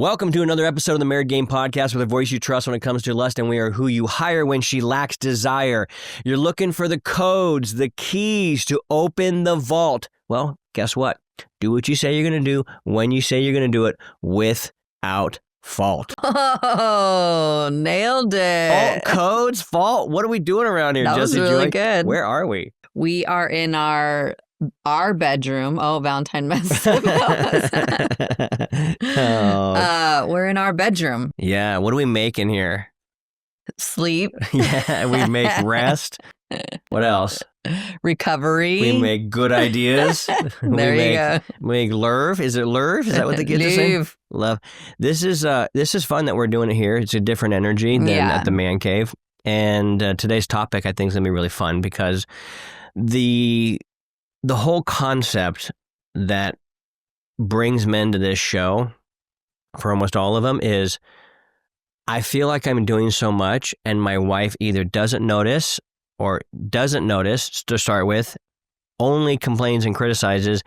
Welcome to another episode of the Marriage Game Podcast with a voice you trust when it comes to lust, and we are who you hire when she lacks desire. You're looking for the codes, the keys to open the vault. Well, guess what? Do what you say you're going to do when you say you're going to do it without fault. Oh, nailed it. Oh, codes, fault. What are we doing around here, That was Jesse really Joy? good. Where are we? We are in our bedroom. Oh, Valentine messed up. We're in our bedroom. Yeah, what are we making here? Sleep. Yeah, we make rest. What else? Recovery. We make good ideas. There you go. We make lurve. Is it lurve? Is that what the kids are saying? Love. This is fun that we're doing it here. It's a different energy than at the man cave. And today's topic, I think, is going to be really fun because the whole concept that brings men to this show, for almost all of them, is I feel like I'm doing so much and my wife either doesn't notice to start with, only complains and criticizes,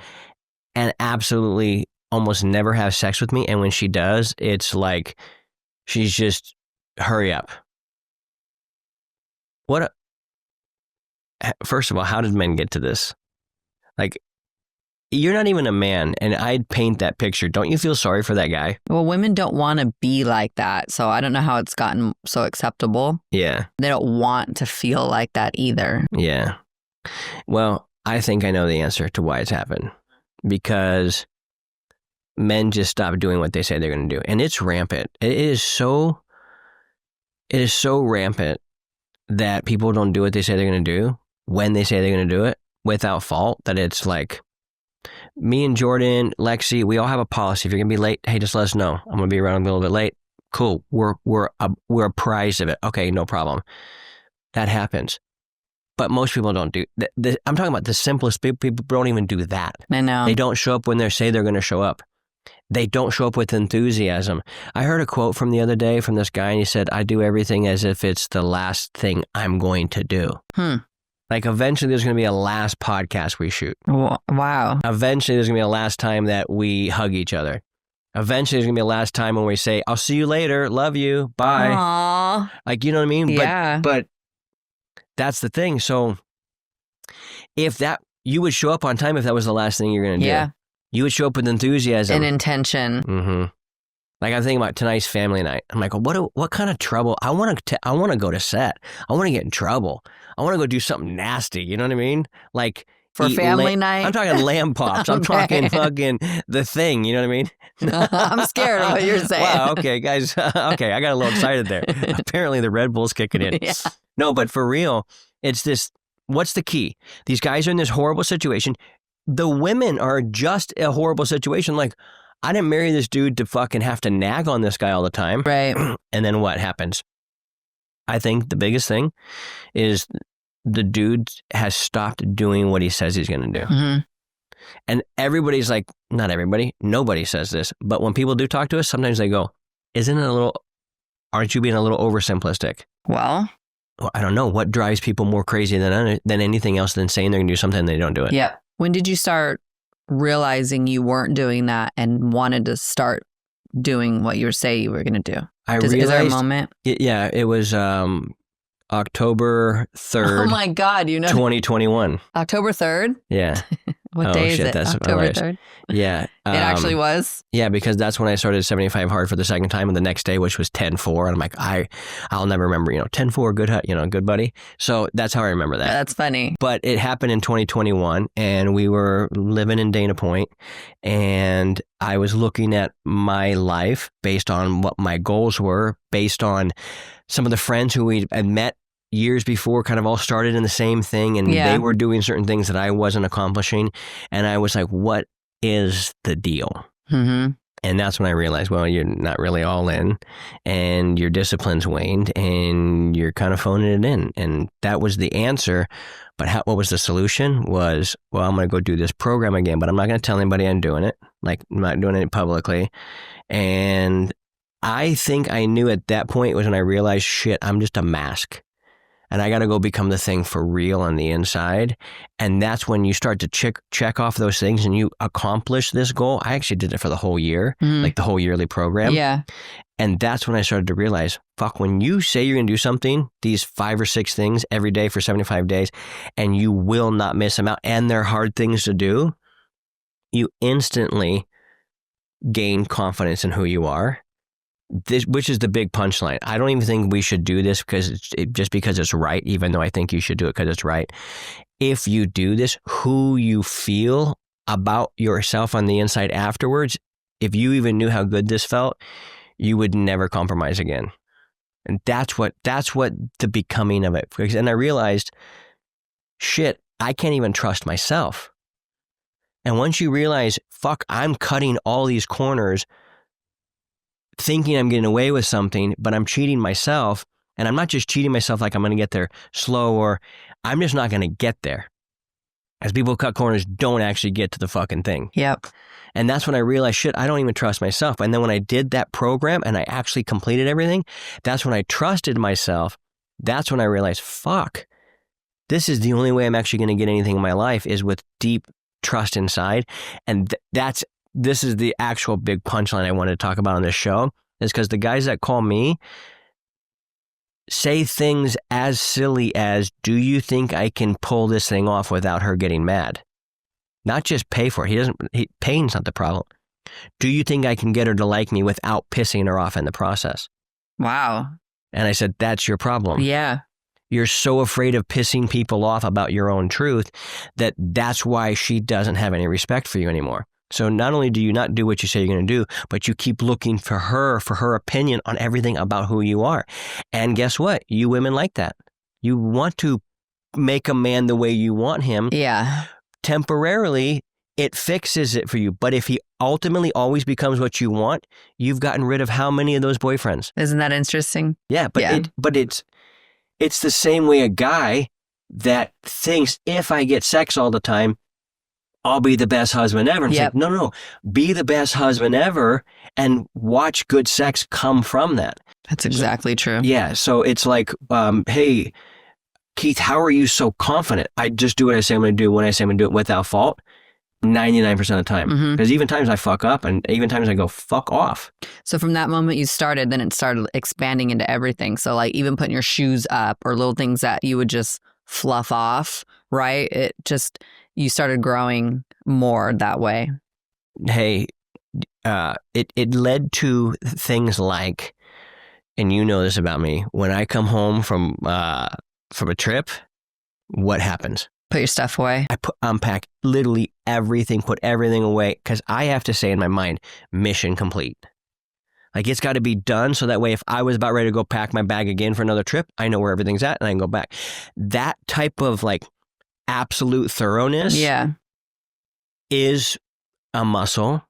and absolutely almost never has sex with me. And when she does, it's like she's just, hurry up. First of all, how did men get to this? Like, you're not even a man, and I'd paint that picture. Don't you feel sorry for that guy? Well, women don't want to be like that, so I don't know how it's gotten so acceptable. Yeah. They don't want to feel like that either. Yeah. Well, I think I know the answer to why it's happened. Because men just stop doing what they say they're going to do. And it's rampant. It is so rampant that people don't do what they say they're going to do when they say they're going to do it without fault, that it's like, me and Jordan, Lexi, we all have a policy. If you're going to be late, hey, just let us know. I'm going to be around a little bit late. Cool. We're apprised of it. Okay, no problem. That happens. But most people don't do I'm talking about the simplest people. People don't even do that. I know. They don't show up when they say they're going to show up. They don't show up with enthusiasm. I heard a quote from the other day from this guy, and he said, I do everything as if it's the last thing I'm going to do. Like, eventually there's going to be a last podcast we shoot. Wow. Eventually there's going to be a last time that we hug each other. Eventually there's going to be a last time when we say, I'll see you later. Love you. Bye. Aww. Like, you know what I mean? Yeah. But that's the thing. So if you would show up on time if that was the last thing you're going to do. Yeah. You would show up with enthusiasm. And intention. Mm-hmm. Like, I'm thinking about tonight's family night. I'm like, what kind of trouble? I want to go to set. I want to get in trouble. I want to go do something nasty. You know what I mean? Like, for family night? I'm talking lamb pops. I'm talking fucking The Thing. You know what I mean? I'm scared of what you're saying. Wow. Okay, guys. Okay, I got a little excited there. Apparently the Red Bull's kicking in. Yeah. No, but for real, it's this. What's the key? These guys are in this horrible situation. The women are just a horrible situation. Like, I didn't marry this dude to fucking have to nag on this guy all the time. Right. And then what happens? I think the biggest thing is the dude has stopped doing what he says he's going to do. Mm-hmm. And everybody's like, not everybody, nobody says this. But when people do talk to us, sometimes they go, aren't you being a little oversimplistic? Well, I don't know. What drives people more crazy than anything else than saying they're going to do something and they don't do it? Yep. When did you start realizing you weren't doing that and wanted to start doing what you say you were going to do? Is there a moment? It was October 3rd. Oh my God, 2021. October 3rd? Yeah. What day is it? That's October hilarious. 3rd? Yeah. It actually was? Yeah, because that's when I started 75 hard for the second time, and the next day, which was 10-4, and I'm like, I'll never remember, 10-4, good buddy. So that's how I remember that. That's funny. But it happened in 2021, and we were living in Dana Point, and I was looking at my life based on what my goals were, based on some of the friends who we had met years before, kind of all started in the same thing, and they were doing certain things that I wasn't accomplishing. And I was like, what is the deal? Mm-hmm. And that's when I realized, well, you're not really all in, and your discipline's waned, and you're kind of phoning it in. And that was the answer. But what was the solution? Was, well, I'm going to go do this program again, but I'm not going to tell anybody I'm doing it. Like, I'm not doing it publicly. And I think I knew at that point was when I realized, shit, I'm just a mask. and I got to go become the thing for real on the inside. And that's when you start to check off those things and you accomplish this goal. I actually did it for the whole year, like the whole yearly program. Yeah. And that's when I started to realize, fuck, when you say you're going to do something, these 5 or 6 things every day for 75 days, and you will not miss them out, and they're hard things to do, you instantly gain confidence in who you are. Which is the big punchline. I don't even think we should do this just because it's right, even though I think you should do it because it's right. If you do this, who you feel about yourself on the inside afterwards, if you even knew how good this felt, you would never compromise again. And that's what the becoming of it. And I realized, shit, I can't even trust myself. And once you realize, fuck, I'm cutting all these corners thinking I'm getting away with something, but I'm cheating myself. And I'm not just cheating myself like I'm going to get there slow, or I'm just not going to get there. As people who cut corners don't actually get to the fucking thing. Yep. And that's when I realized, shit, I don't even trust myself. And then when I did that program and I actually completed everything, that's when I trusted myself. That's when I realized, fuck, this is the only way I'm actually going to get anything in my life is with deep trust inside. And this is the actual big punchline I wanted to talk about on this show, is because the guys that call me say things as silly as, do you think I can pull this thing off without her getting mad? Not just pay for it. Paying's not the problem. Do you think I can get her to like me without pissing her off in the process? Wow. And I said, that's your problem. Yeah. You're so afraid of pissing people off about your own truth that's why she doesn't have any respect for you anymore. So not only do you not do what you say you're going to do, but you keep looking for her opinion on everything about who you are. And guess what? You women like that. You want to make a man the way you want him. Yeah. Temporarily, it fixes it for you. But if he ultimately always becomes what you want, you've gotten rid of how many of those boyfriends? Isn't that interesting? Yeah, but it's the same way a guy that thinks, if I get sex all the time, I'll be the best husband ever. And it's like, no. Be the best husband ever and watch good sex come from that. That's exactly true. Yeah. So it's like, hey, Keith, how are you so confident? I just do what I say I'm going to do when I say I'm going to do it without fault 99% of the time. Because even times I fuck up and even times I go, fuck off. So from that moment you started, then it started expanding into everything. So like even putting your shoes up or little things that you would just fluff off, right? You started growing more that way. Hey, it led to things like, and you know this about me, when I come home from a trip, what happens? Put your stuff away. I unpack literally everything, put everything away, because I have to say in my mind, mission complete. Like it's got to be done so that way if I was about ready to go pack my bag again for another trip, I know where everything's at and I can go back. That type of like absolute thoroughness is a muscle.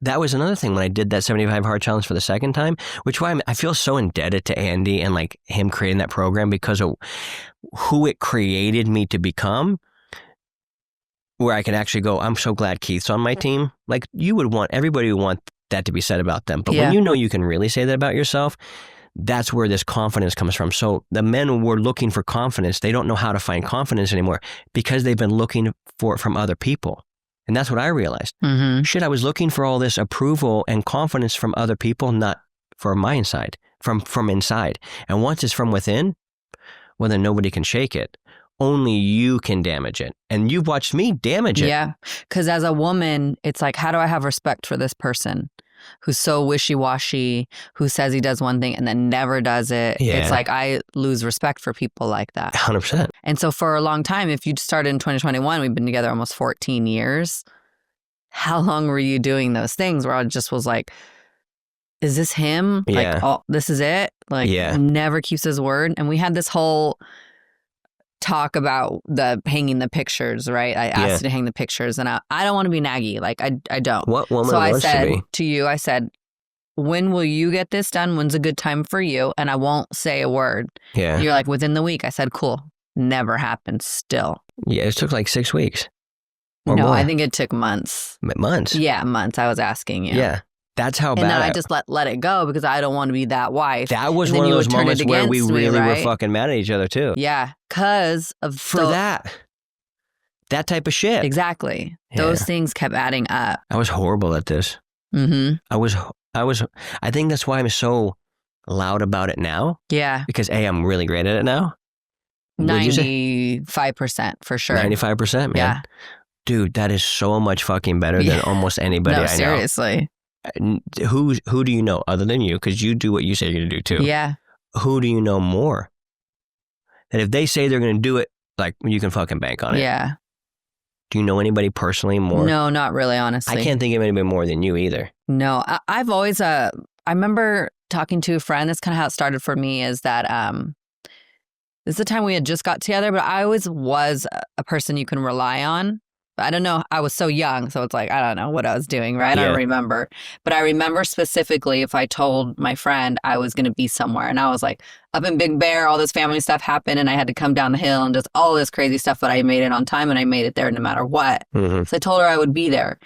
That was another thing when I did that 75 hard challenge for the second time, which why I feel so indebted to Andy and like him creating that program because of who it created me to become, where I can actually go, I'm so glad Keith's on my team. Like everybody would want that to be said about them. But when you know you can really say that about yourself, that's where this confidence comes from. So the men were looking for confidence. They don't know how to find confidence anymore because they've been looking for it from other people. And that's what I realized. Shit, I was looking for all this approval and confidence from other people, not from my inside, from inside. And once it's from within, well, then nobody can shake it. Only you can damage it. And you've watched me damage it. Yeah. Because as a woman, it's like, how do I have respect for this person who's so wishy-washy, who says he does one thing and then never does it? Yeah. It's like I lose respect for people like that. 100%. And so for a long time, if you started in 2021, we've been together almost 14 years. How long were you doing those things where I just was like, is this him? Yeah. Like, oh, this is it? Like, never keeps his word. And we had this whole talk about the hanging the pictures, right? I asked you to hang the pictures and I don't want to be naggy. Like, I don't. What woman so I wants said to be? To you, I said, when will you get this done? When's a good time for you? And I won't say a word. Yeah. And you're like, within the week. I said, cool. Never happened still. Yeah, it took like 6 weeks. No, more. I think it took months. Months? Yeah, months. I was asking you. Yeah. That's how bad. And then I just let it go because I don't want to be that wife. That was one of those moments where we really were fucking mad at each other too. Yeah, because of that type of shit. Exactly. Yeah. Those things kept adding up. I was horrible at this. Mm-hmm. I think that's why I'm so loud about it now. Yeah. Because I'm really great at it now. 95% for sure. 95%, man. Yeah. Dude, that is so much fucking better than almost anybody I know. Seriously. Who do you know other than you? Because you do what you say you're going to do too. Yeah. Who do you know more? That if they say they're going to do it, like, you can fucking bank on it. Yeah. Do you know anybody personally more? No, not really, honestly. I can't think of anybody more than you either. No, I've always, I remember talking to a friend. That's kind of how it started for me, is that this is the time we had just got together, but I always was a person you can rely on. I don't know. I was so young, so it's like, I don't know what I was doing, right? I don't remember. But I remember specifically if I told my friend I was going to be somewhere, and I was like up in Big Bear, all this family stuff happened, and I had to come down the hill and just all this crazy stuff, but I made it on time and I made it there no matter what. Mm-hmm. So I told her I would be there.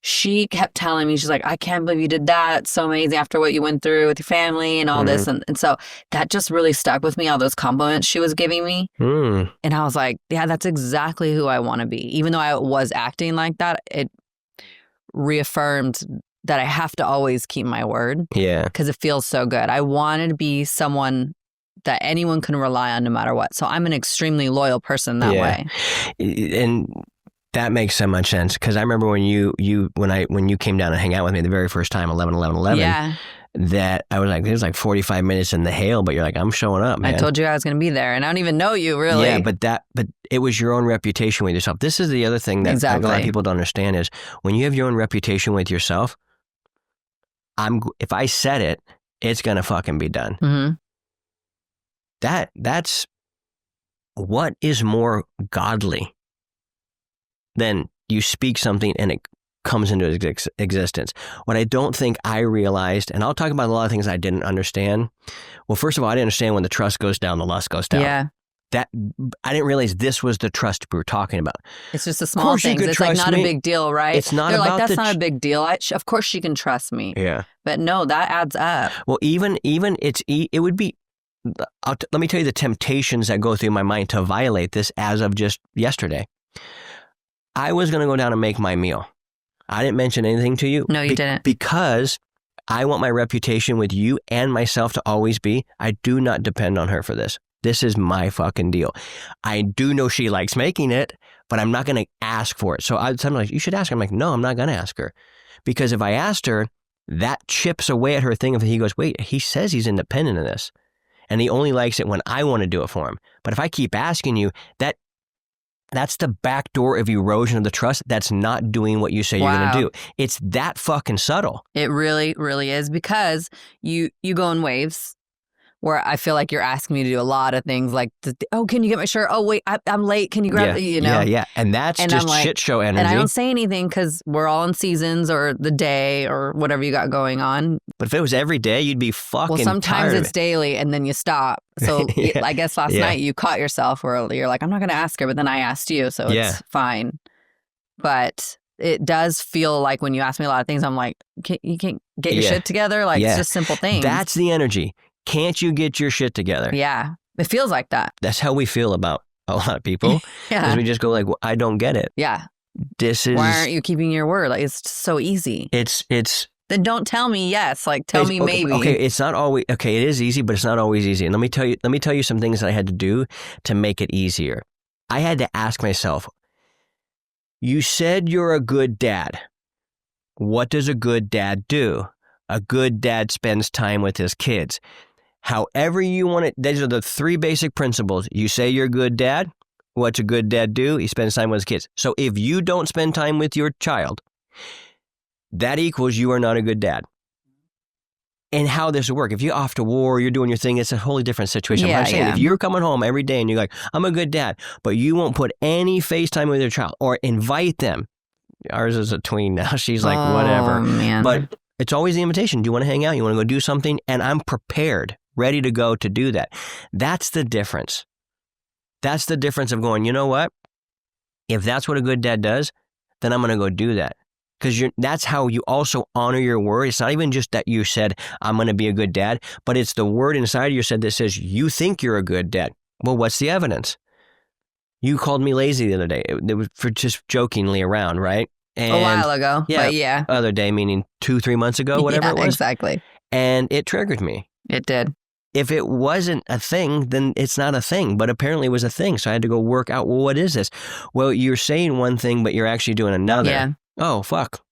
She kept telling me, she's like, I can't believe you did that. It's so amazing after what you went through with your family and all this. And so that just really stuck with me, all those compliments she was giving me. Mm. And I was like, yeah, that's exactly who I want to be. Even though I was acting like that, it reaffirmed that I have to always keep my word. Yeah. Because it feels so good. I wanted to be someone that anyone can rely on no matter what. So I'm an extremely loyal person that way. And that makes so much sense, because I remember when you came down and hang out with me the very first time, 11/11/11. Yeah. That I was like, there's like 45 minutes in the hail, but you're like, I'm showing up, man. I told you I was going to be there, and I don't even know you, really. Yeah, but it was your own reputation with yourself. This is the other thing that a lot of people don't understand is when you have your own reputation with yourself. If I said it, it's gonna fucking be done. Mm-hmm. That's what is more godly than you speak something and it comes into existence. What I don't think I realized, and I'll talk about a lot of things I didn't understand. Well, first of all, I didn't understand when the trust goes down, the lust goes down. Yeah. That I didn't realize this was the trust we were talking about. It's just the small things. It's like not a big deal, right? It's not They're about like, that's not a big deal. Of course she can trust me. Yeah. But no, that adds up. Well, even it would be, let me tell you the temptations that go through my mind to violate this as of just yesterday. I was going to go down and make my meal. I didn't mention anything to you. No, you didn't. Because I want my reputation with you and myself to always be, I do not depend on her for this. This is my fucking deal. I do know she likes making it, but I'm not going to ask for it. So I'm like, you should ask her. I'm like, no, I'm not going to ask her. Because if I asked her, that chips away at her thing of he goes, wait, he says he's independent of this. And he only likes it when I want to do it for him. But if I keep asking you, that's the back door of erosion of the trust. That's not doing what you say you're going to do. It's that fucking subtle. It really, really is, because you go in waves where I feel like you're asking me to do a lot of things like, oh, can you get my shirt? Oh, wait, I'm late. Can you grab it? You know? Yeah. And that's just like, shit show energy. And I don't say anything because we're all in seasons or the day or whatever you got going on. But if it was every day, you'd be fucking Well, sometimes tired it's daily and then you stop. So I guess last night you caught yourself where you're like, I'm not going to ask her, but then I asked you, so it's fine. But it does feel like when you ask me a lot of things, I'm like, you can't get your shit together? Like, it's just simple things. That's the energy. Can't you get your shit together? Yeah. It feels like that. That's how we feel about a lot of people. Because we just go like, well, I don't get it. Yeah. Why aren't you keeping your word? Like, it's so easy. It's Then don't tell me yes. Like, tell me maybe. Okay, it's not always, it is easy, but it's not always easy. And let me tell you some things that I had to do to make it easier. I had to ask myself, you said you're a good dad. What does a good dad do? A good dad spends time with his kids. However you want it, these are the three basic principles. You say you're a good dad. What's a good dad do? He spends time with his kids. So if you don't spend time with your child, that equals you are not a good dad. And how this will work. If you're off to war, you're doing your thing, it's a wholly different situation. I'm saying if you're coming home every day and you're like, I'm a good dad, but you won't put any FaceTime with your child or invite them. Ours is a tween now. She's like, whatever. Man. But it's always the invitation. Do you want to hang out? You want to go do something? And I'm prepared, ready to go to do that. That's the difference. That's the difference of going, you know what? If that's what a good dad does, then I'm going to go do that. because that's how you also honor your word. It's not even just that you said, I'm going to be a good dad, but it's the word inside of you said that says you think you're a good dad. Well, what's the evidence? You called me lazy the other day. It was for just jokingly around, right? And a while ago, yeah, but yeah. Other day, meaning 2-3 months ago, whatever it was. Exactly. And it triggered me. It did. If it wasn't a thing, then it's not a thing. But apparently it was a thing. So I had to go work out, well, what is this? Well, you're saying one thing, but you're actually doing another. Yeah. Oh, fuck.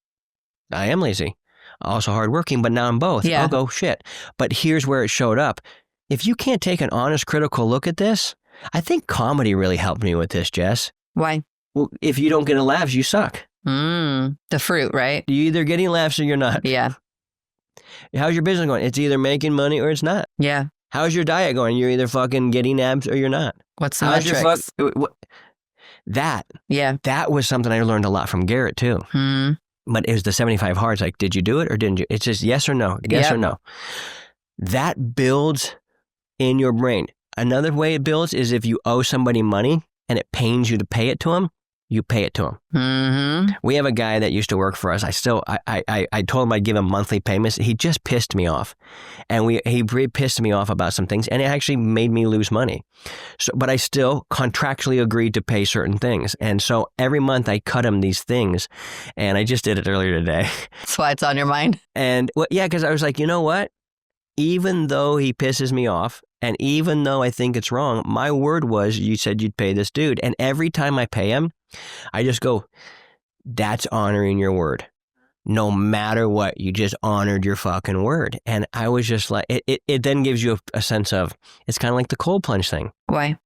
I am lazy. Also hardworking, but now I'm both. Yeah. I'll go, shit. But here's where it showed up. If you can't take an honest, critical look at this, I think comedy really helped me with this, Jess. Why? Well, if you don't get a laughs, you suck. The fruit, right? You're either getting laughs or you're not. Yeah. How's your business going? It's either making money or it's not. Yeah. How's your diet going? You're either fucking getting abs or you're not. What's the How's metrics? That was something I learned a lot from Garrett too. But it was the 75 hards. Like, did you do it or didn't you? It's just yes or no, yes or no. That builds in your brain. Another way it builds is if you owe somebody money and it pains you to pay it to them, you pay it to him. Mm-hmm. We have a guy that used to work for us. I told him I'd give him monthly payments. He just pissed me off. And he pissed me off about some things, and it actually made me lose money. So, but I still contractually agreed to pay certain things. And so every month I cut him these things, and I just did it earlier today. That's why it's on your mind. And because I was like, you know what? Even though he pisses me off, and even though I think it's wrong, my word was, you said you'd pay this dude. And every time I pay him, I just go, that's honoring your word. No matter what, you just honored your fucking word. And I was just like, it then gives you a sense of, it's kind of like the cold plunge thing. Why?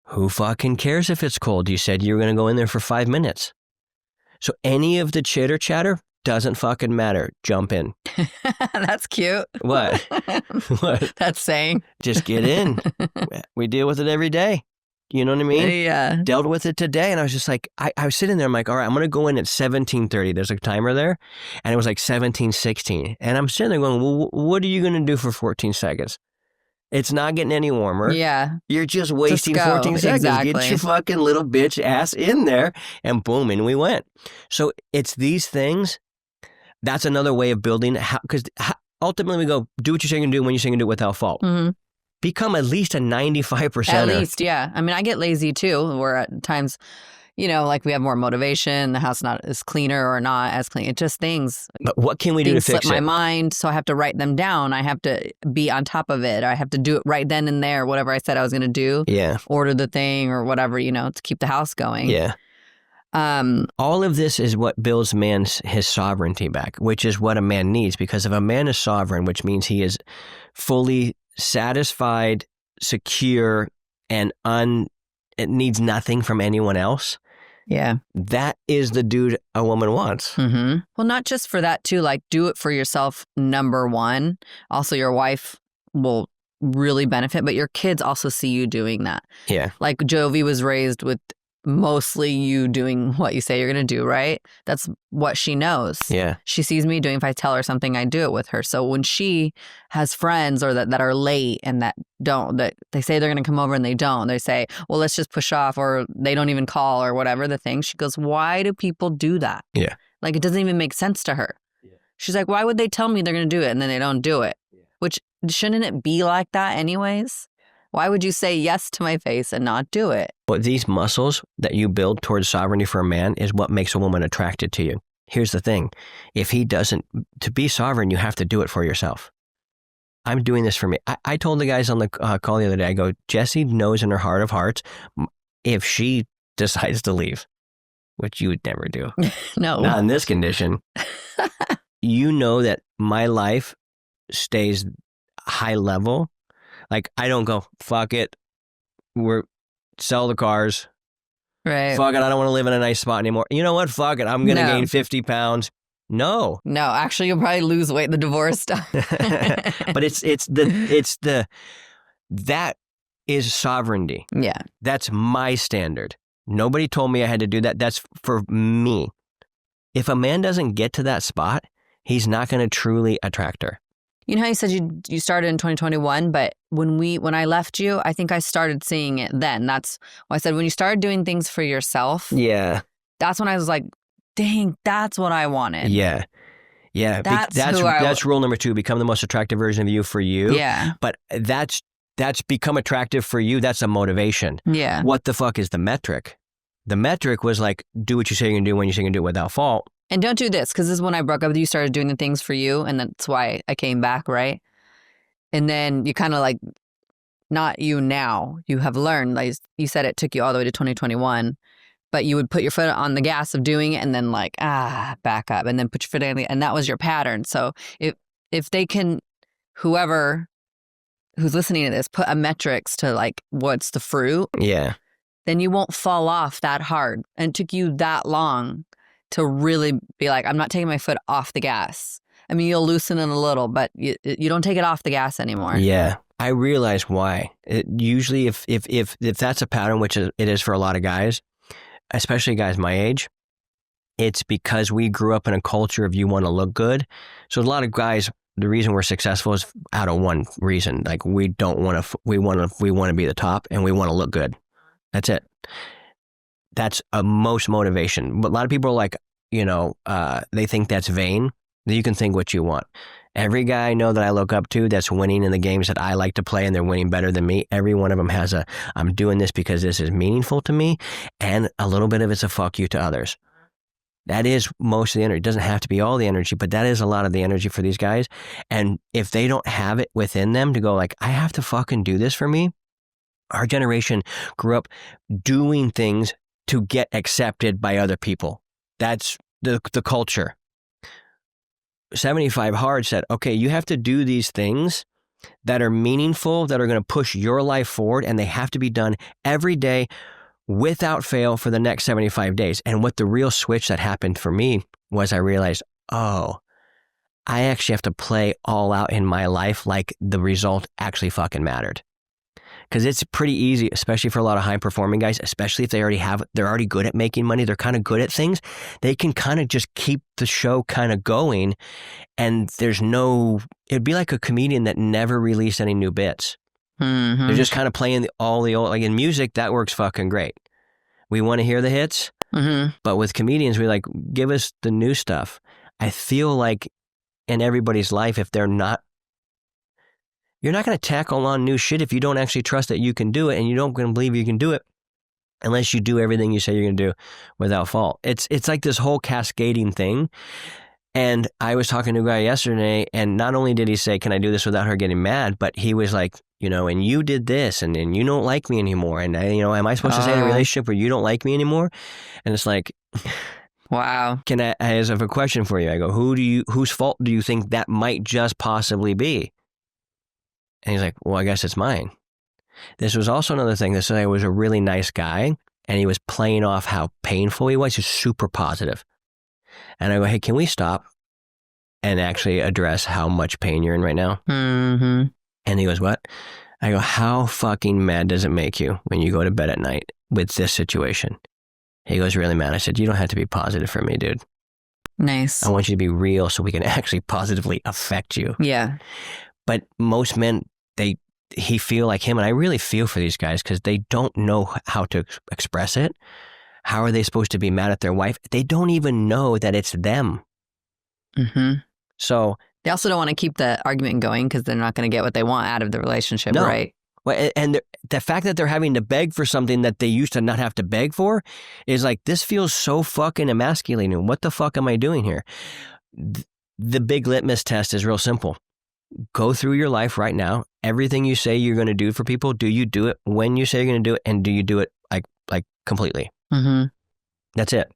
Who fucking cares if it's cold? You said you were going to go in there for 5 minutes. So any of the chitter chatter doesn't fucking matter. Jump in. That's cute. What? What? That's saying. Just get in. We deal with it every day. You know what I mean? Yeah. Dealt with it today. And I was just like, I was sitting there. I'm like, all right, I'm going to go in at 17:30. There's a timer there. And it was like 17:16. And I'm sitting there going, well, what are you going to do for 14 seconds? It's not getting any warmer. Yeah. You're just wasting 14 seconds. Exactly. Get your fucking little bitch ass in there. And boom, in we went. So it's these things. That's another way of building. Because ultimately we go, do what you're saying to do when you're saying to do it without fault. Mm-hmm. Become at least a 95%. At least, yeah. I mean, I get lazy too, where at times, like we have more motivation, the house not as cleaner or not as clean. It's just things. But what can we do to fix it? Slip my mind, so I have to write them down. I have to be on top of it. I have to do it right then and there, whatever I said I was going to do. Yeah. Order the thing or whatever, to keep the house going. Yeah. All of this is what builds his sovereignty back, which is what a man needs. Because if a man is sovereign, which means he is fully satisfied, secure, and it needs nothing from anyone else. Yeah. That is the dude a woman wants. Mm-hmm. Well, not just for that too, like do it for yourself, number one. Also, your wife will really benefit, but your kids also see you doing that. Yeah. Like Jovi was raised with mostly you doing what you say you're going to do, right? That's what she knows. Yeah. She sees me doing, if I tell her something, I do it with her. So when she has friends or that are late and that they say they're going to come over and they don't, they say, well, let's just push off, or they don't even call or whatever the thing. She goes, why do people do that? Yeah. Like it doesn't even make sense to her. Yeah. She's like, why would they tell me they're going to do it and then they don't do it? Yeah. Which shouldn't it be like that anyways? Why would you say yes to my face and not do it? But these muscles that you build towards sovereignty for a man is what makes a woman attracted to you. Here's the thing. If he doesn't, to be sovereign, you have to do it for yourself. I'm doing this for me. I told the guys on the call the other day, I go, Jessie knows in her heart of hearts, if she decides to leave, which you would never do. No. Not in this condition. You know that my life stays high level. Like, I don't go, fuck it, sell the cars. Right. Fuck it, I don't want to live in a nice spot anymore. You know what? Fuck it, I'm going to gain 50 pounds. No. No, actually, you'll probably lose weight, the divorce stuff. But that is sovereignty. Yeah. That's my standard. Nobody told me I had to do that. That's for me. If a man doesn't get to that spot, he's not going to truly attract her. You know how you said you started in 2021, but when I left you, I think I started seeing it then. That's why I said when you started doing things for yourself. Yeah. That's when I was like, dang, that's what I wanted. Yeah. Yeah. That's rule number 2. Become the most attractive version of you for you. Yeah. But that's become attractive for you. That's a motivation. Yeah. What the fuck is the metric? The metric was like, do what you say you're going to do when you say you're going to do it without fault. And don't do this, because this is when I broke up with you, started doing the things for you. And that's why I came back, right? And then you kind of like, not you now, you have learned, like you said, it took you all the way to 2021, but you would put your foot on the gas of doing it and then like, back up and then put your foot on the, and that was your pattern. So if they can, whoever who's listening to this, put a metrics to like, what's the fruit? Yeah. Then you won't fall off that hard. And it took you that long to really be like, I'm not taking my foot off the gas. I mean, you'll loosen it a little, but you don't take it off the gas anymore. Yeah. I realize why. Usually if that's a pattern, which it is for a lot of guys, especially guys my age, it's because we grew up in a culture of you want to look good. So a lot of guys, the reason we're successful is out of one reason. Like we want to be the top and we want to look good. That's it. That's a most motivation. But a lot of people are like, they think that's vain. You can think what you want. Every guy I know that I look up to that's winning in the games that I like to play and they're winning better than me, every one of them has I'm doing this because this is meaningful to me, and a little bit of it's a fuck you to others. That is most of the energy. It doesn't have to be all the energy, but that is a lot of the energy for these guys. And if they don't have it within them to go like, I have to fucking do this for me. Our generation grew up doing things to get accepted by other people. That's the culture. 75 Hard said, okay, you have to do these things that are meaningful, that are going to push your life forward, and they have to be done every day without fail for the next 75 days. And what the real switch that happened for me was I realized, I actually have to play all out in my life like the result actually fucking mattered. Because it's pretty easy, especially for a lot of high performing guys, especially if they're already good at making money. They're kind of good at things. They can kind of just keep the show kind of going. And it'd be like a comedian that never released any new bits. Mm-hmm. They're just kind of playing all the old, like in music, that works fucking great. We want to hear the hits. Mm-hmm. But with comedians, we like, give us the new stuff. I feel like in everybody's life, if you're not going to tackle on new shit if you don't actually trust that you can do it, and you don't going to believe you can do it unless you do everything you say you're going to do without fault. It's like this whole cascading thing. And I was talking to a guy yesterday, and not only did he say, can I do this without her getting mad, but he was like, and you did this, and you don't like me anymore. And, am I supposed to stay in a relationship where you don't like me anymore? And it's like, wow. I have a question for you. I go, whose fault do you think that might just possibly be? And he's like, well, I guess it's mine. This was also another thing. This guy was a really nice guy, and he was playing off how painful he was. He was super positive. And I go, hey, can we stop and actually address how much pain you're in right now? Mm-hmm. And he goes, what? I go, how fucking mad does it make you when you go to bed at night with this situation? He goes, really mad. I said, you don't have to be positive for me, dude. Nice. I want you to be real so we can actually positively affect you. Yeah. But most men, he feel like him, and I really feel for these guys because they don't know how to express it. How are they supposed to be mad at their wife? They don't even know that it's them. Mm-hmm. So they also don't want to keep the argument going because they're not going to get what they want out of the relationship, no. Right? Well, and the fact that they're having to beg for something that they used to not have to beg for is like, this feels so fucking emasculating. What the fuck am I doing here? The big litmus test is real simple. Go through your life right now. Everything you say you're going to do for people, do you do it when you say you're going to do it? And do you do it like completely? Mm-hmm. That's it.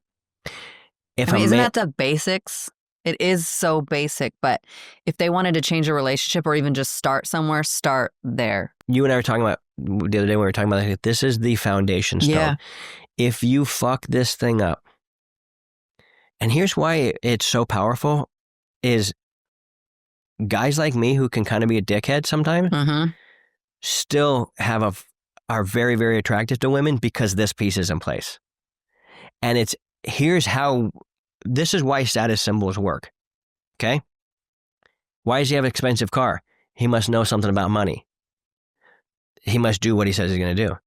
Isn't that the basics? It is so basic, but if they wanted to change a relationship or even just start somewhere, start there. You and I were talking about the other day when we were talking about like, this is the foundation stone. Yeah. If you fuck this thing up, and here's why it's so powerful, is guys like me who can kind of be a dickhead sometimes still are very, very attractive to women because this piece is in place. And this is why status symbols work. Okay? Why does he have an expensive car? He must know something about money. He must do what he says he's going to do.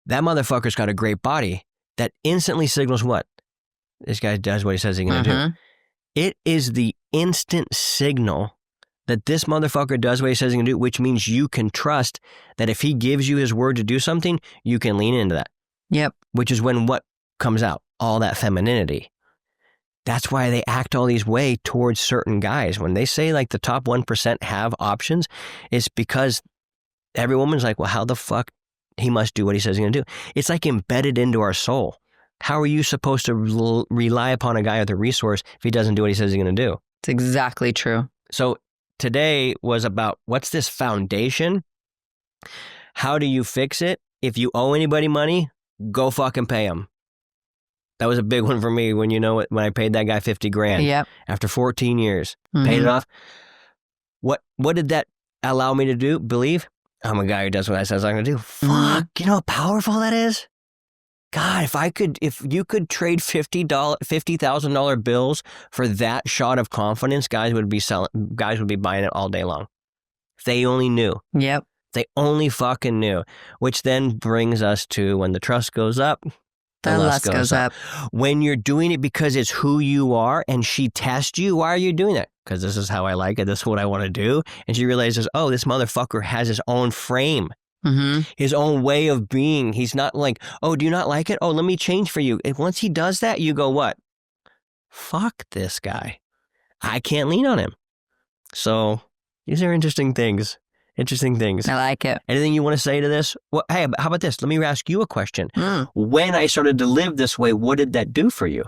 That motherfucker's got a great body that instantly signals what? this guy does what he says he's going to do. It is the instant signal that this motherfucker does what he says he's going to do, which means you can trust that if he gives you his word to do something, you can lean into that. Yep. Which is when what comes out? All that femininity. That's why they act all these way towards certain guys. When they say like the top 1% have options, it's because every woman's like, well, how the fuck he must do what he says he's going to do. It's like embedded into our soul. How are you supposed to rely upon a guy with a resource if he doesn't do what he says he's going to do? It's exactly true. So today was about what's this foundation? How do you fix it? If you owe anybody money, go fucking pay them. That was a big one for me when I paid that guy $50,000. Yep. After 14 years, paid it off. What did that allow me to do? Believe I'm a guy who does what I says I'm going to do. Fuck, you know how powerful that is? God, if you could trade $50,000 bills for that shot of confidence, guys would be buying it all day long. If they only knew. Yep. They only fucking knew. Which then brings us to when the trust goes up, the lust goes up. When you're doing it because it's who you are and she tests you, why are you doing that? Because this is how I like it. This is what I want to do. And she realizes, oh, this motherfucker has his own frame. His own way of being. He's not like, oh, do you not like it? Oh, let me change for you. And once he does that, you go, what? Fuck this guy. I can't lean on him. So these are interesting things. I like it. Anything you want to say to this? Well, hey, how about this? Let me ask you a question. When I started to live this way, what did that do for you?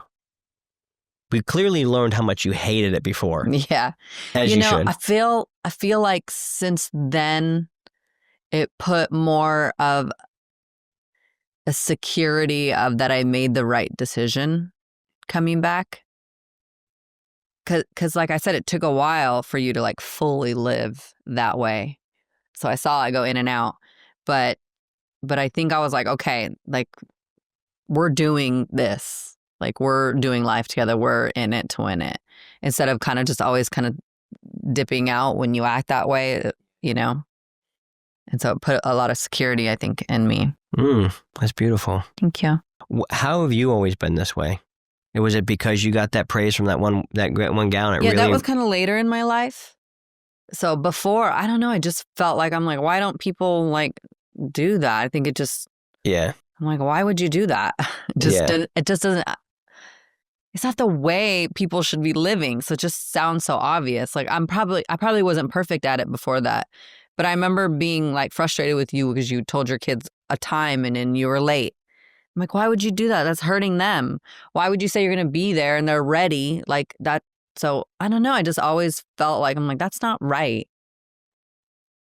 We clearly learned how much you hated it before. Yeah. As you should. I feel like since then, it put more of a security of that I made the right decision coming back. Because like I said, it took a while for you to like fully live that way. So I saw it go in and out. But I think I was like, okay, like we're doing this. Like we're doing life together. We're in it to win it. Instead of kind of just always kind of dipping out when you act that way, And so it put a lot of security, I think, in me. That's beautiful. Thank you. How have you always been this way? Was it because you got that praise from that one gal? That was kind of later in my life. So before, I don't know, I just felt like, I'm like, why don't people like do that? I think it just, I'm like, why would you do that? It just doesn't, it's not the way people should be living. So it just sounds so obvious. Like I probably wasn't perfect at it before that. But I remember being like frustrated with you because you told your kids a time and then you were late. I'm like, why would you do that? That's hurting them. Why would you say you're going to be there and they're ready like that? So I don't know. I just always felt like, I'm like, that's not right.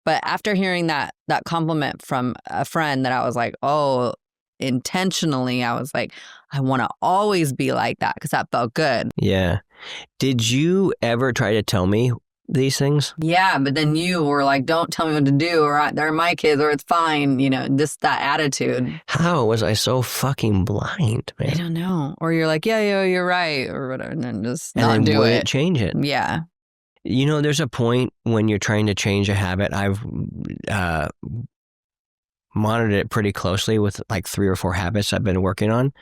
But after hearing that compliment from a friend that I was like, oh, intentionally, I was like, I want to always be like that because that felt good. Yeah. Did you ever try to tell me these things? Yeah, but then you were like, don't tell me what to do, or they're my kids, or it's fine, that attitude. How was I so fucking blind, man? I don't know. Or you're like, yeah, you're right, or whatever, and then just not and do then it. Change it. Yeah. There's a point when you're trying to change a habit. I've monitored it pretty closely with like 3 or 4 habits I've been working on.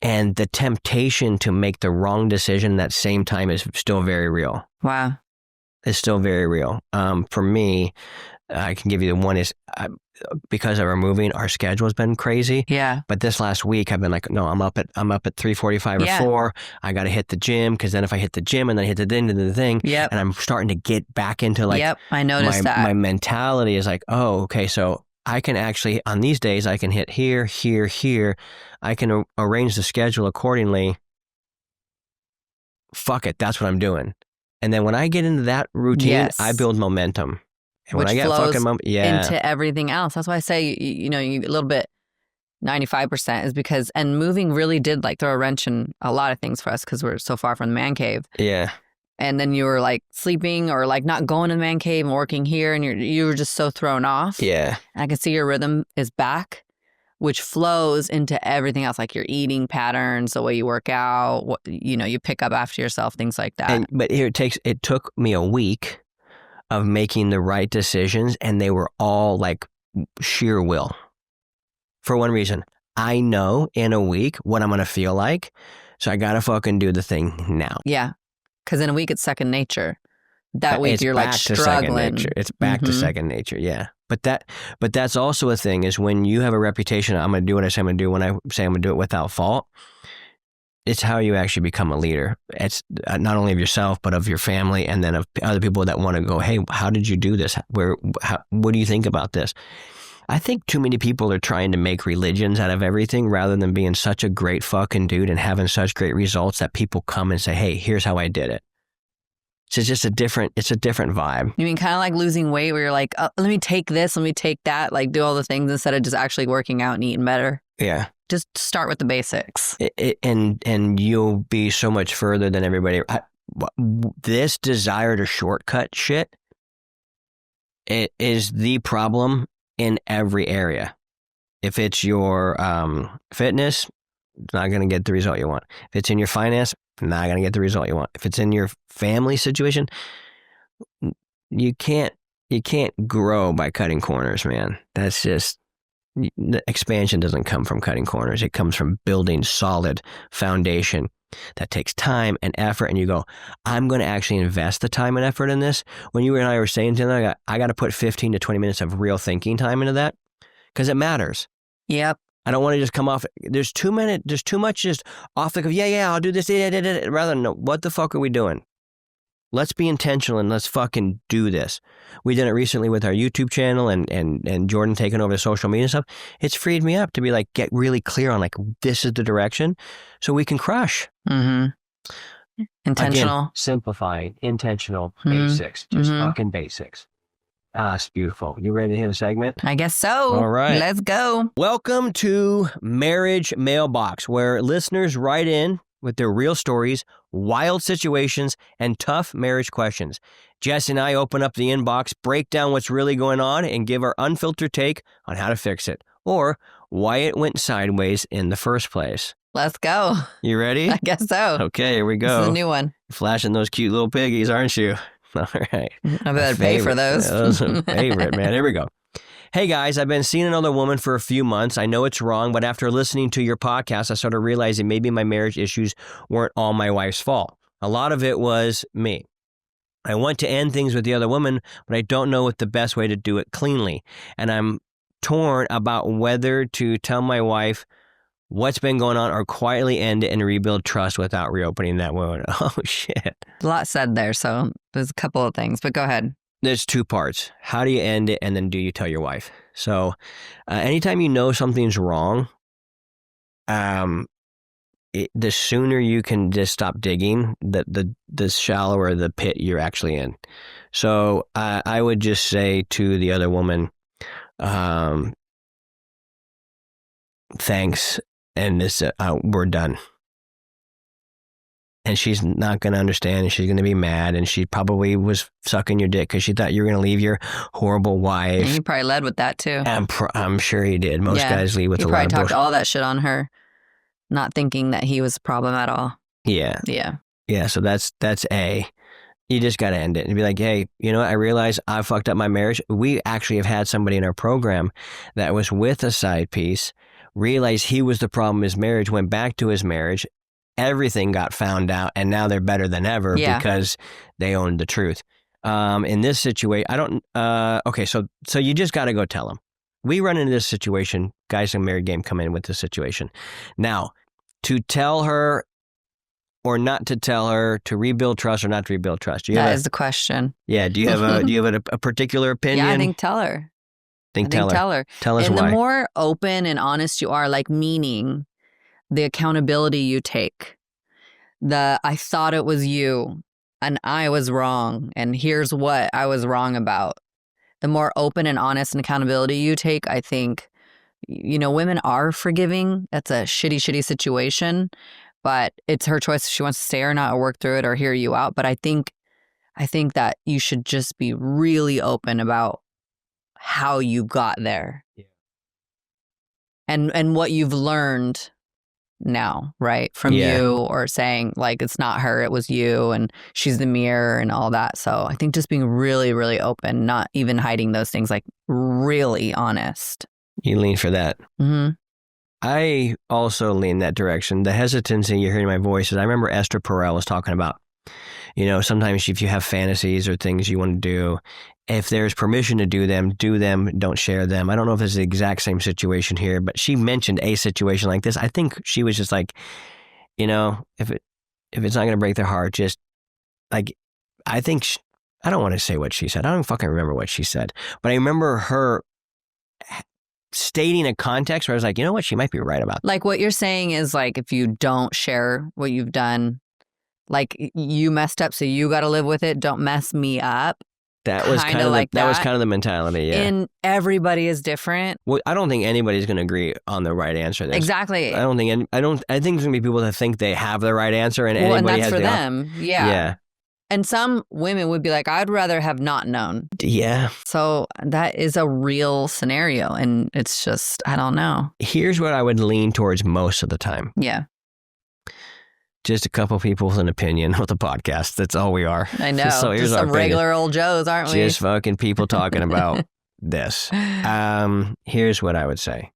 And the temptation to make the wrong decision at that same time is still very real. Wow. It's still very real. For me, I can give you the one is because of our moving, our schedule has been crazy. Yeah. But this last week, I've been like, no, I'm up at 3:45 or 4. I got to hit the gym because then if I hit the gym and then I hit the thing, and I'm starting to get back into like, I noticed that. My mentality is like, oh, okay, so I can actually on these days I can hit here, here, here. I can arrange the schedule accordingly. Fuck it, that's what I'm doing. And then when I get into that routine, I build momentum. And which when I get flows fucking into everything else. That's why I say, you a little bit, 95% is because, and moving really did like throw a wrench in a lot of things for us because we're so far from the man cave. Yeah. And then you were like sleeping or like not going to the man cave and working here and you were just so thrown off. Yeah. And I can see your rhythm is back, which flows into everything else, like your eating patterns, the way you work out, what, you pick up after yourself, things like that. But here it took me a week of making the right decisions, and they were all like sheer will. For one reason, I know in a week what I'm going to feel like. So I got to fucking do the thing now. Yeah. Because in a week, it's second nature. That week, it's you're like struggling. It's back to second nature. Yeah. But that's also a thing is when you have a reputation, I'm going to do what I say I'm going to do. When I say I'm going to do it without fault, it's how you actually become a leader. It's not only of yourself, but of your family, and then of other people that want to go, hey, how did you do this? What do you think about this? I think too many people are trying to make religions out of everything rather than being such a great fucking dude and having such great results that people come and say, hey, here's how I did it. So it's just a different vibe. You mean kind of like losing weight where you're like, oh, let me take this, let me take that, like do all the things instead of just actually working out and eating better. Yeah. Just start with the basics. And you'll be so much further than everybody. This desire to shortcut shit, it is the problem in every area. If it's your fitness, it's not going to get the result you want. If it's in your finance, not going to get the result you want. If it's in your family situation, you can't grow by cutting corners, man. That's just, the expansion doesn't come from cutting corners. It comes from building solid foundation that takes time and effort. And you go, I'm going to actually invest the time and effort in this. When you and I were saying something, I got to put 15 to 20 minutes of real thinking time into that because it matters. Yep. I don't want to just come off. There's too much just off the, yeah, I'll do this. Rather than, what the fuck are we doing? Let's be intentional and let's fucking do this. We did it recently with our YouTube channel and Jordan taking over the social media stuff. It's freed me up to be like, get really clear on like, this is the direction so we can crush. Mm-hmm. Intentional. Again, simplifying, intentional, basics, just fucking basics. It's beautiful. You ready to hit a segment? I guess so. All right. Let's go. Welcome to Marriage Mailbox, where listeners write in with their real stories, wild situations, and tough marriage questions. Jess and I open up the inbox, break down what's really going on, and give our unfiltered take on how to fix it, or why it went sideways in the first place. Let's go. You ready? I guess so. Okay, here we go. This is a new one. Flashing those cute little piggies, aren't you? All right. I better pay for those. Those are favorite, man. Here we go. Hey guys, I've been seeing another woman for a few months. I know it's wrong, but after listening to your podcast, I started realizing maybe my marriage issues weren't all my wife's fault. A lot of it was me. I want to end things with the other woman, but I don't know what the best way to do it cleanly. And I'm torn about whether to tell my wife what's been going on or quietly end it and rebuild trust without reopening that wound. Oh, shit. A lot said there, so there's a couple of things, but go ahead. There's two parts. How do you end it, and then do you tell your wife? So anytime you know something's wrong, the sooner you can just stop digging, the shallower the pit you're actually in. So I would just say to the other woman, thanks, and this we're done. And she's not going to understand, and she's going to be mad, and she probably was sucking your dick because she thought you were going to leave your horrible wife. And he probably led with that too. I'm sure he did. Most guys lead with a lot of bullshit. He probably talked all that shit on her, not thinking that he was a problem at all. Yeah. Yeah. Yeah, so that's A. You just got to end it and be like, hey, you know what? I realize I fucked up my marriage. We actually have had somebody in our program that was with a side piece, realized he was the problem in his marriage, went back to his marriage, everything got found out, and now they're better than ever because they owned the truth. In this situation, okay, so you just got to go tell them. We run into this situation, guys in married game come in with this situation. Now, to tell her or not to tell her, to rebuild trust or not to rebuild trust? That is the question. Yeah, do you have a particular opinion? Yeah, I think tell her. Tell her. Tell us why. And the more open and honest you are, like meaning the accountability you take, I thought it was you and I was wrong and here's what I was wrong about. The more open and honest and accountability you take, I think, women are forgiving. That's a shitty situation, but it's her choice if she wants to stay or not, or work through it or hear you out. But I think that you should just be really open about how you got there. Yeah. And what you've learned now, right? From you, or saying like, it's not her, it was you, and she's the mirror and all that. So I think just being really, really open, not even hiding those things, like really honest. You lean for that. Mm-hmm. I also lean that direction. The hesitancy you're hearing in my voice is I remember Esther Perel was talking about, sometimes if you have fantasies or things you want to do, if there's permission to do them, don't share them. I don't know if it's the exact same situation here, but she mentioned a situation like this. I think she was just like, if it's not going to break their heart, just like, I think, I don't want to say what she said. I don't fucking remember what she said, but I remember her stating a context where I was like, you know what, she might be right about that. Like what you're saying is like, if you don't share what you've done, like you messed up, so you got to live with it. Don't mess me up. That was kind of like that was kind of the mentality. Yeah. And everybody is different. Well, I don't think anybody's going to agree on the right answer. Exactly. I think there's going to be people that think they have the right answer, and anybody has for them. Yeah. Yeah. And some women would be like, I'd rather have not known. Yeah. So that is a real scenario. And it's just, I don't know. Here's what I would lean towards most of the time. Yeah. Just a couple people with an opinion with a podcast. That's all we are. I know. So here's just some regular old Joes, aren't we? Just fucking people talking about this. Here's what I would say.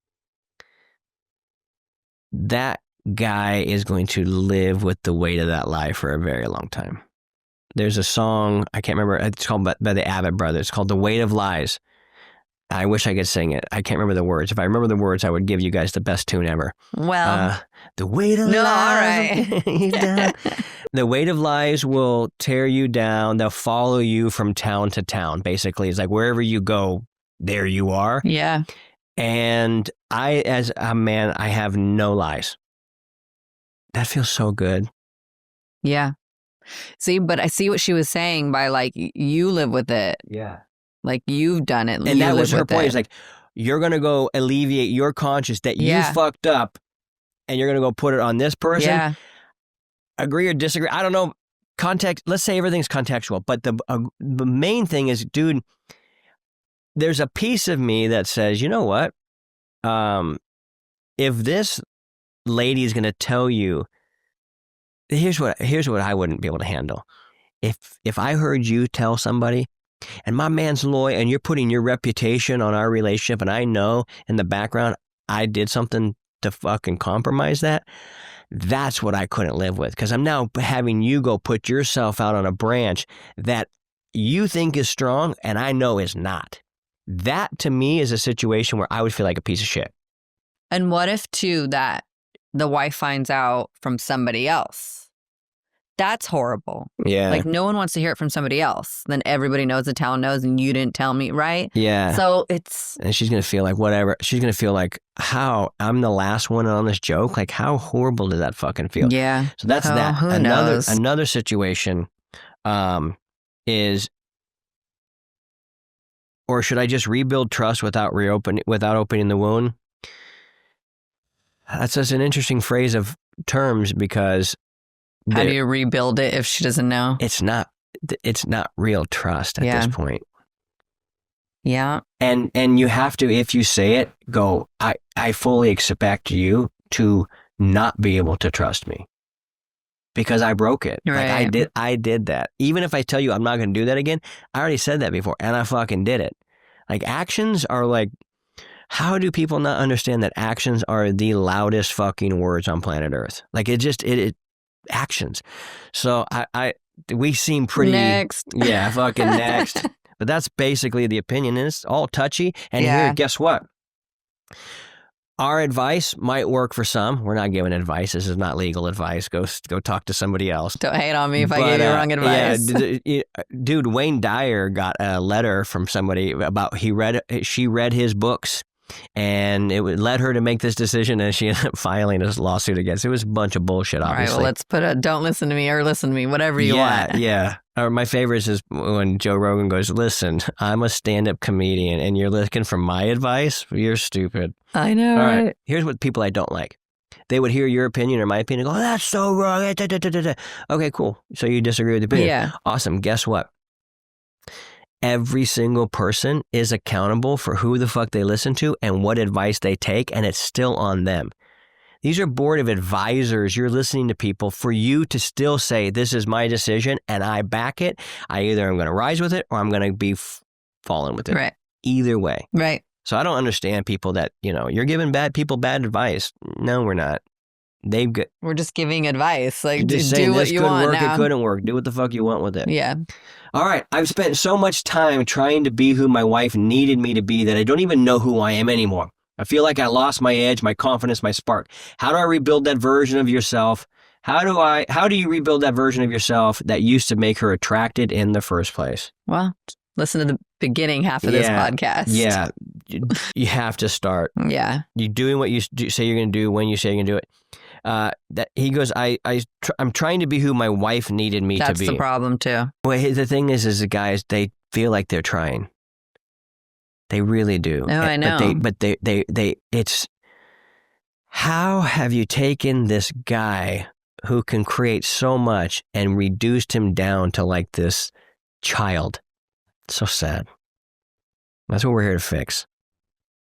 That guy is going to live with the weight of that lie for a very long time. There's a song, I can't remember, it's called by the Abbott Brothers. It's called The Weight of Lies. I wish I could sing it. I can't remember the words. If I remember the words, I would give you guys the best tune ever. Well. The weight of lies. All right. The weight of lies will tear you down. They'll follow you from town to town. Basically, it's like wherever you go, there you are. Yeah. And I, as a man, I have no lies. That feels so good. Yeah. See, but I see what she was saying by like, you live with it. Yeah. Like you've done it. And that was her point. It's like, you're going to go alleviate your conscience that you fucked up and you're going to go put it on this person. Yeah. Agree or disagree. I don't know. Context. Let's say everything's contextual. But the main thing is, dude, there's a piece of me that says, you know what? If this lady is going to tell you, here's what I wouldn't be able to handle. If I heard you tell somebody, and my man's loyal, and you're putting your reputation on our relationship, and I know in the background I did something to fucking compromise that, that's what I couldn't live with. Because I'm now having you go put yourself out on a branch that you think is strong, and I know is not. That, to me, is a situation where I would feel like a piece of shit. And what if, too, that the wife finds out from somebody else? That's horrible. Yeah. Like no one wants to hear it from somebody else. Then everybody knows, the town knows, and you didn't tell me, right? Yeah. So it's... And she's going to feel like whatever. She's going to feel like, how? I'm the last one on this joke? Like, how horrible does that fucking feel? Yeah. So that's that. Who knows? Another situation is, or should I just rebuild trust without opening the wound? That's just an interesting phrase of terms because... How do you rebuild it if she doesn't know? It's not real trust at this point. Yeah. And you have to, if you say it, go, I fully expect you to not be able to trust me because I broke it. Right. Like I did that. Even if I tell you I'm not going to do that again, I already said that before and I fucking did it. Like actions are like, how do people not understand that actions are the loudest fucking words on planet Earth? Like it actions. So we seem pretty next. Yeah, fucking next. But that's basically the opinion, and it's all touchy. And here, guess what? Our advice might work for some. We're not giving advice. This is not legal advice. Go talk to somebody else. Don't hate on me if I gave you wrong advice. Yeah, dude, Wayne Dyer got a letter from somebody about she read his books. And it led her to make this decision, and she ended up filing a lawsuit against it. It was a bunch of bullshit, obviously. All right, well, let's put a don't listen to me or listen to me, whatever you want. Yeah. Or my favorite is when Joe Rogan goes, listen, I'm a stand-up comedian, and you're looking for my advice? You're stupid. I know, All right? Here's what people I don't like. They would hear your opinion or my opinion and go, oh, that's so wrong. Okay, cool. So you disagree with the opinion. Yeah. Awesome. Guess what? Every single person is accountable for who the fuck they listen to and what advice they take, and it's still on them. These are board of advisors. You're listening to people for you to still say, this is my decision, and I back it. I either am going to rise with it or I'm going to be falling with it. Right. Either way. Right. So I don't understand people that, you're giving bad people bad advice. No, we're not. We're just giving advice. Like, just do what you want now. It couldn't work. Do what the fuck you want with it. Yeah. All right. I've spent so much time trying to be who my wife needed me to be that I don't even know who I am anymore. I feel like I lost my edge, my confidence, my spark. How do I rebuild that version of yourself? How do you rebuild that version of yourself that used to make her attracted in the first place? Well, listen to the beginning half of this podcast. Yeah. You have to start. Yeah. You doing what you say you're going to do when you say you're going to do it. That he goes, I'm trying to be who my wife needed me to be. That's the problem too. Well, the thing is the guys, they feel like they're trying. They really do. Oh, I know. But it's, how have you taken this guy who can create so much and reduced him down to like this child? It's so sad. That's what we're here to fix.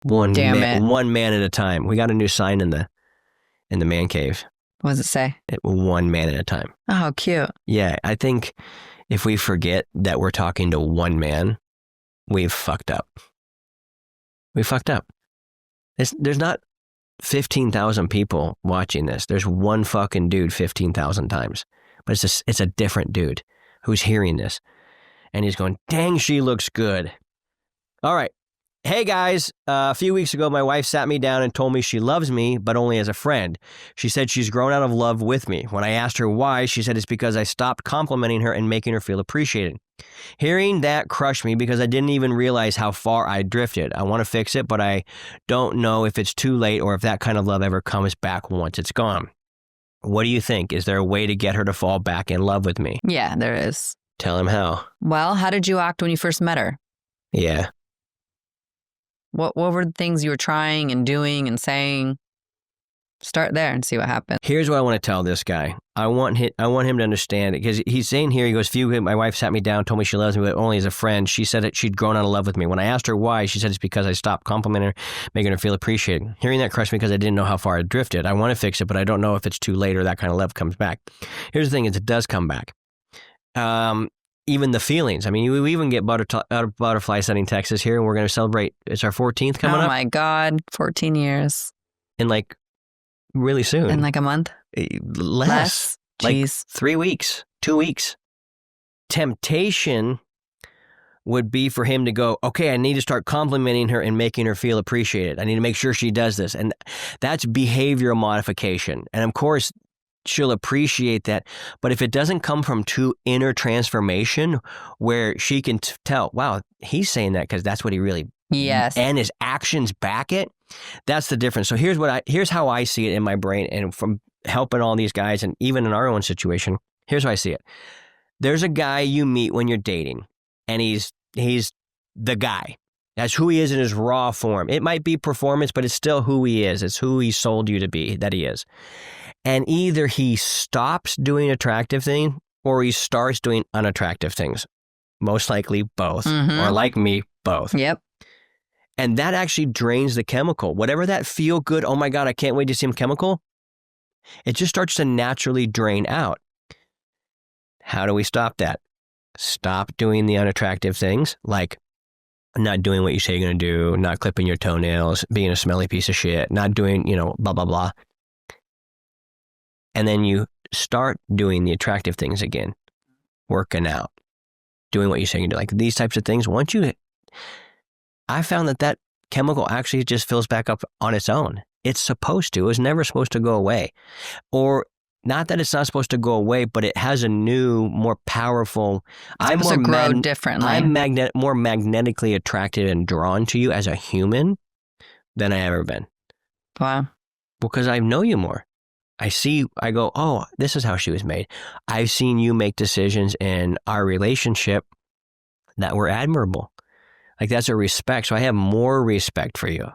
One man at a time. We got a new sign in the man cave. What does it say? One man at a time. Oh, cute. Yeah, I think if we forget that we're talking to one man, we've fucked up. We fucked up. There's not 15,000 people watching this. There's one fucking dude 15,000 times. But it's a different dude who's hearing this. And he's going, dang, she looks good. All right. Hey guys, a few weeks ago, my wife sat me down and told me she loves me, but only as a friend. She said she's grown out of love with me. When I asked her why, she said it's because I stopped complimenting her and making her feel appreciated. Hearing that crushed me because I didn't even realize how far I drifted. I want to fix it, but I don't know if it's too late or if that kind of love ever comes back once it's gone. What do you think? Is there a way to get her to fall back in love with me? Yeah, there is. Tell him how. Well, how did you act when you first met her? Yeah. What were the things you were trying and doing and saying? Start there and see what happens. Here's what I want to tell this guy. I want him to understand it because he's saying here, he goes, my wife sat me down, told me she loves me, but only as a friend. She said that she'd grown out of love with me. When I asked her why, she said it's because I stopped complimenting her, making her feel appreciated. Hearing that crushed me because I didn't know how far I drifted. I want to fix it, but I don't know if it's too late or that kind of love comes back. Here's the thing is it does come back. Even the feelings. I mean, we even get butterfly setting Texas here, and we're going to celebrate. It's our 14th coming up. Oh my God, 14 years. In like really soon. In like a month? Less. Like 3 weeks, 2 weeks. Temptation would be for him to go, okay, I need to start complimenting her and making her feel appreciated. I need to make sure she does this. And that's behavioral modification. And of course, she'll appreciate that. But if it doesn't come from true inner transformation where she can tell, wow, he's saying that because that's what he really, yes, and his actions back it, that's the difference. So here's how I see it in my brain, and from helping all these guys and even in our own situation, here's how I see it. There's a guy you meet when you're dating, and he's the guy. That's who he is in his raw form. It might be performance, but it's still who he is. It's who he sold you to be, that he is. And either he stops doing attractive things or he starts doing unattractive things. Most likely both. Mm-hmm. Or like me, both. Yep. And that actually drains the chemical. Whatever that feel good, oh my God, I can't wait to see him chemical, it just starts to naturally drain out. How do we stop that? Stop doing the unattractive things, like not doing what you say you're going to do, not clipping your toenails, being a smelly piece of shit, not doing, blah, blah, blah. And then you start doing the attractive things again, working out, doing what you say you can do, like these types of things. I found that chemical actually just fills back up on its own. It's supposed to. It was never supposed to go away. Or not that it's not supposed to go away, but it has a new, more powerful. I'm supposed to grow differently. I'm more magnetically attracted and drawn to you as a human than I ever been. Wow. Because I know you more. I go, oh, this is how she was made. I've seen you make decisions in our relationship that were admirable. Like that's a respect. So I have more respect for you.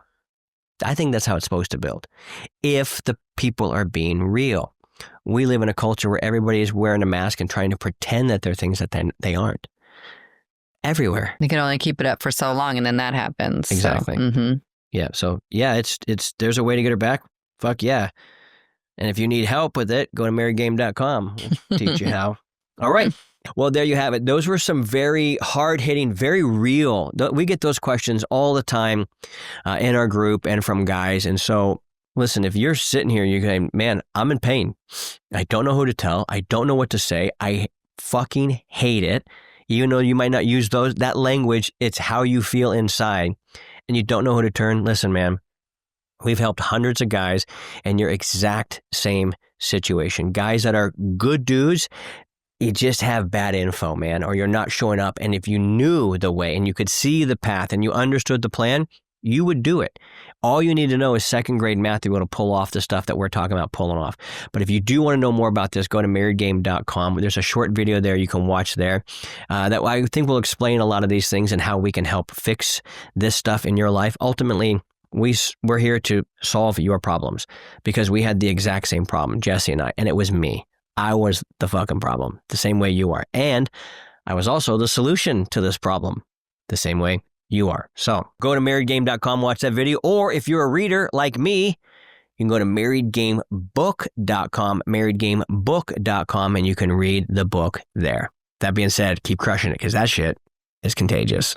I think that's how it's supposed to build. If the people are being real. We live in a culture where everybody is wearing a mask and trying to pretend that they're things that they aren't. Everywhere. You can only keep it up for so long and then that happens. Exactly. So, mm-hmm. Yeah. So yeah, it's there's a way to get her back. Fuck yeah. And if you need help with it, go to marrygame.com. We'll teach you how. All right. Well, there you have it. Those were some very hard-hitting, very real. We get those questions all the time in our group and from guys. And so, listen, if you're sitting here, you're going, man, I'm in pain. I don't know who to tell. I don't know what to say. I fucking hate it. Even though you might not use that language, it's how you feel inside. And you don't know who to turn. Listen, man, we've helped hundreds of guys in your exact same situation. Guys that are good dudes, you just have bad info, man, or you're not showing up. And if you knew the way and you could see the path and you understood the plan, you would do it. All you need to know is second grade math to be able to pull off the stuff that we're talking about pulling off. But if you do want to know more about this, go to marriedgame.com. There's a short video there you can watch there that I think will explain a lot of these things and how we can help fix this stuff in your life. Ultimately, we're here to solve your problems because we had the exact same problem, Jesse and I, and it was me. I was the fucking problem, the same way you are. And I was also the solution to this problem, the same way you are. So go to marriedgame.com, watch that video. Or if you're a reader like me, you can go to marriedgamebook.com, marriedgamebook.com, and you can read the book there. That being said, keep crushing it because that shit is contagious.